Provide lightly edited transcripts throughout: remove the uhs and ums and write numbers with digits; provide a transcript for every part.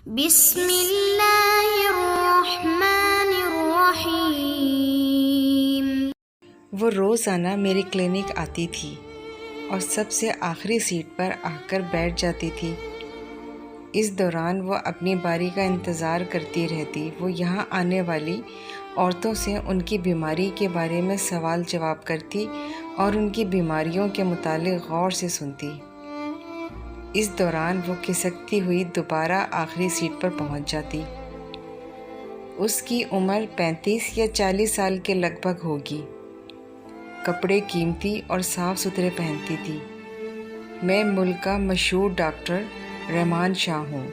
بسم اللہ الرحمن الرحیم۔ وہ روزانہ میری کلینک آتی تھی اور سب سے آخری سیٹ پر آ کر بیٹھ جاتی تھی۔ اس دوران وہ اپنی باری کا انتظار کرتی رہتی۔ وہ یہاں آنے والی عورتوں سے ان کی بیماری کے بارے میں سوال جواب کرتی اور ان کی بیماریوں کے متعلق غور سے سنتی۔ اس دوران وہ کھسکتی ہوئی دوبارہ آخری سیٹ پر پہنچ جاتی۔ اس کی عمر 35 یا 40 سال کے لگ بھگ ہوگی۔ کپڑے قیمتی اور صاف ستھرے پہنتی تھی۔ میں ملک کا مشہور ڈاکٹر رحمان شاہ ہوں۔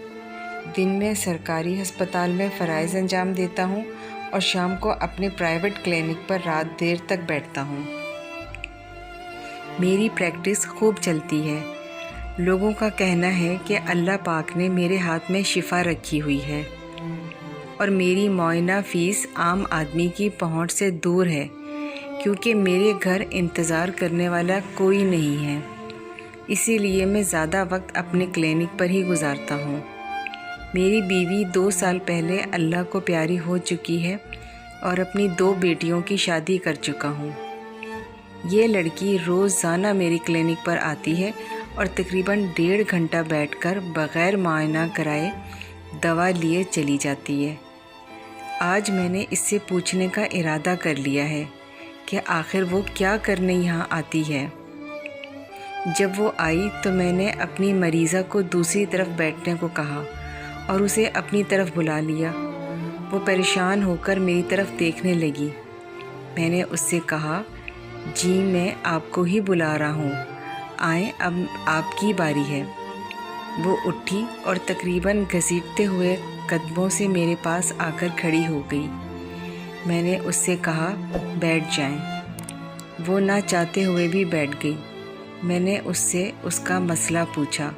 دن میں سرکاری ہسپتال میں فرائض انجام دیتا ہوں اور شام کو اپنے پرائیویٹ کلینک پر رات دیر تک بیٹھتا ہوں۔ میری پریکٹس خوب چلتی ہے۔ لوگوں کا کہنا ہے کہ اللہ پاک نے میرے ہاتھ میں شفا رکھی ہوئی ہے اور میری معائنہ فیس عام آدمی کی پہنچ سے دور ہے، کیونکہ میرے گھر انتظار کرنے والا کوئی نہیں ہے۔ اسی لیے میں زیادہ وقت اپنے کلینک پر ہی گزارتا ہوں۔ میری بیوی 2 سال پہلے اللہ کو پیاری ہو چکی ہے اور اپنی 2 بیٹیوں کی شادی کر چکا ہوں۔ یہ لڑکی روزانہ میری کلینک پر آتی ہے اور تقریباً 1.5 گھنٹہ بیٹھ کر بغیر معائنہ کرائے دوا لیے چلی جاتی ہے۔ آج میں نے اس سے پوچھنے کا ارادہ کر لیا ہے کہ آخر وہ کیا کرنے یہاں آتی ہے۔ جب وہ آئی تو میں نے اپنی مریضہ کو دوسری طرف بیٹھنے کو کہا اور اسے اپنی طرف بلا لیا۔ وہ پریشان ہو کر میری طرف دیکھنے لگی۔ میں نے اس سے کہا، جی میں آپ کو ہی بلا رہا ہوں، آئیں اب آپ کی باری ہے۔ وہ اٹھی اور تقریباً گھسیٹتے ہوئے قدموں سے میرے پاس آ کر کھڑی ہو گئی۔ میں نے اس سے کہا، بیٹھ جائیں۔ وہ نہ چاہتے ہوئے بھی بیٹھ گئی۔ میں نے اس سے اس کا مسئلہ پوچھا۔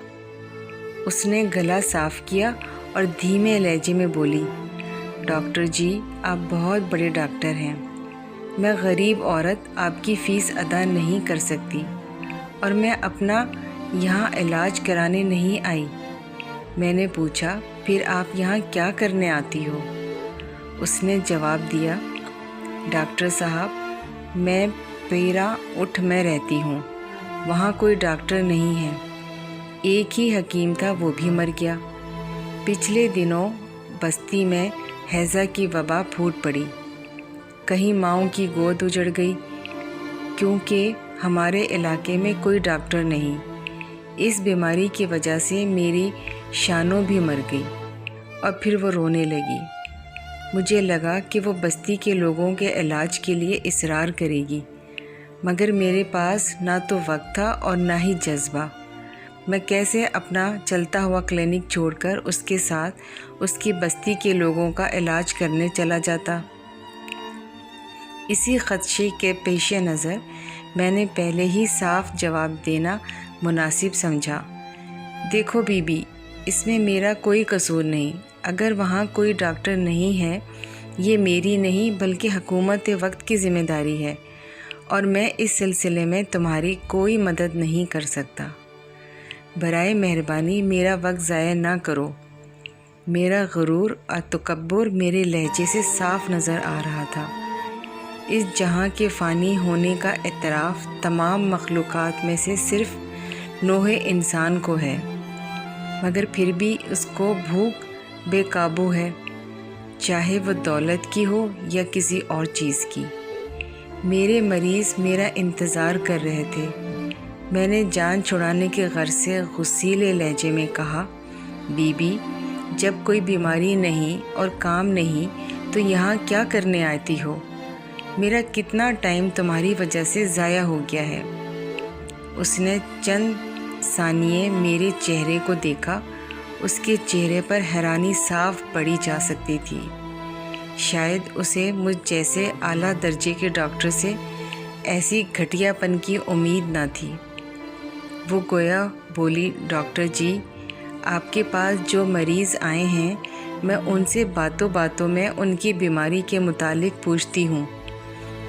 اس نے گلا صاف کیا اور دھیمے لہجے میں بولی، ڈاکٹر جی آپ بہت بڑے ڈاکٹر ہیں، میں غریب عورت آپ کی فیس ادا نہیں کر سکتی اور میں اپنا یہاں علاج کرانے نہیں آئی۔ میں نے پوچھا، پھر آپ یہاں کیا کرنے آتی ہو؟ اس نے جواب دیا، ڈاکٹر صاحب میں پیرا اٹھ میں رہتی ہوں، وہاں کوئی ڈاکٹر نہیں ہے، ایک ہی حکیم تھا وہ بھی مر گیا۔ پچھلے دنوں بستی میں ہیضہ کی وبا پھوٹ پڑی، کہیں ماؤں کی گود اجڑ گئی، کیونکہ ہمارے علاقے میں کوئی ڈاکٹر نہیں۔ اس بیماری کی وجہ سے میری شانو بھی مر گئی۔ اور پھر وہ رونے لگی۔ مجھے لگا کہ وہ بستی کے لوگوں کے علاج کے لیے اصرار کرے گی، مگر میرے پاس نہ تو وقت تھا اور نہ ہی جذبہ۔ میں کیسے اپنا چلتا ہوا کلینک چھوڑ کر اس کے ساتھ اس کی بستی کے لوگوں کا علاج کرنے چلا جاتا؟ اسی خدشے کے پیش نظر میں نے پہلے ہی صاف جواب دینا مناسب سمجھا، دیکھو بی بی، اس میں میرا کوئی قصور نہیں۔ اگر وہاں کوئی ڈاکٹر نہیں ہے، یہ میری نہیں بلکہ حکومت وقت کی ذمہ داری ہے اور میں اس سلسلے میں تمہاری کوئی مدد نہیں کر سکتا۔ برائے مہربانی میرا وقت ضائع نہ کرو۔ میرا غرور اور تکبر میرے لہجے سے صاف نظر آ رہا تھا۔ اس جہاں کے فانی ہونے کا اعتراف تمام مخلوقات میں سے صرف نوح انسان کو ہے، مگر پھر بھی اس کو بھوک بے قابو ہے، چاہے وہ دولت کی ہو یا کسی اور چیز کی۔ میرے مریض میرا انتظار کر رہے تھے۔ میں نے جان چھڑانے کے غرض سے غصیلے لہجے میں کہا، بی بی جب کوئی بیماری نہیں اور کام نہیں تو یہاں کیا کرنے آتی ہو؟ میرا کتنا ٹائم تمہاری وجہ سے ضائع ہو گیا ہے۔ اس نے چند ثانیے میرے چہرے کو دیکھا۔ اس کے چہرے پر حیرانی صاف پڑھی جا سکتی تھی۔ شاید اسے مجھ جیسے اعلیٰ درجے کے ڈاکٹر سے ایسی گھٹیا پن کی امید نہ تھی۔ وہ گویا بولی، ڈاکٹر جی آپ کے پاس جو مریض آئے ہیں میں ان سے باتوں باتوں میں ان کی بیماری کے متعلق پوچھتی ہوں،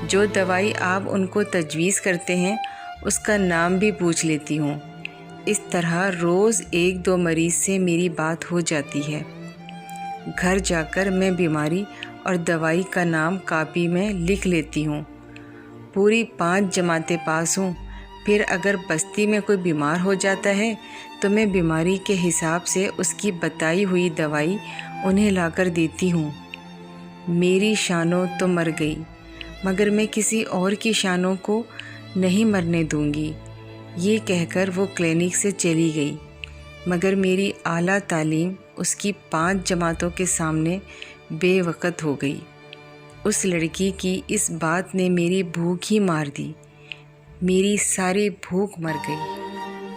جو دوائی آپ ان کو تجویز کرتے ہیں اس کا نام بھی پوچھ لیتی ہوں۔ اس طرح روز 1-2 مریض سے میری بات ہو جاتی ہے۔ گھر جا کر میں بیماری اور دوائی کا نام کاپی میں لکھ لیتی ہوں۔ پوری 5 جماعتیں پاس ہوں، پھر اگر بستی میں کوئی بیمار ہو جاتا ہے تو میں بیماری کے حساب سے اس کی بتائی ہوئی دوائی انہیں لا کر دیتی ہوں۔ میری شانوں تو مر گئی، مگر میں کسی اور کی شانوں کو نہیں مرنے دوں گی۔ یہ کہہ کر وہ کلینک سے چلی گئی، مگر میری اعلیٰ تعلیم اس کی 5 جماعتوں کے سامنے بے وقت ہو گئی۔ اس لڑکی کی اس بات نے میری بھوک ہی مار دی، میری ساری بھوک مر گئی۔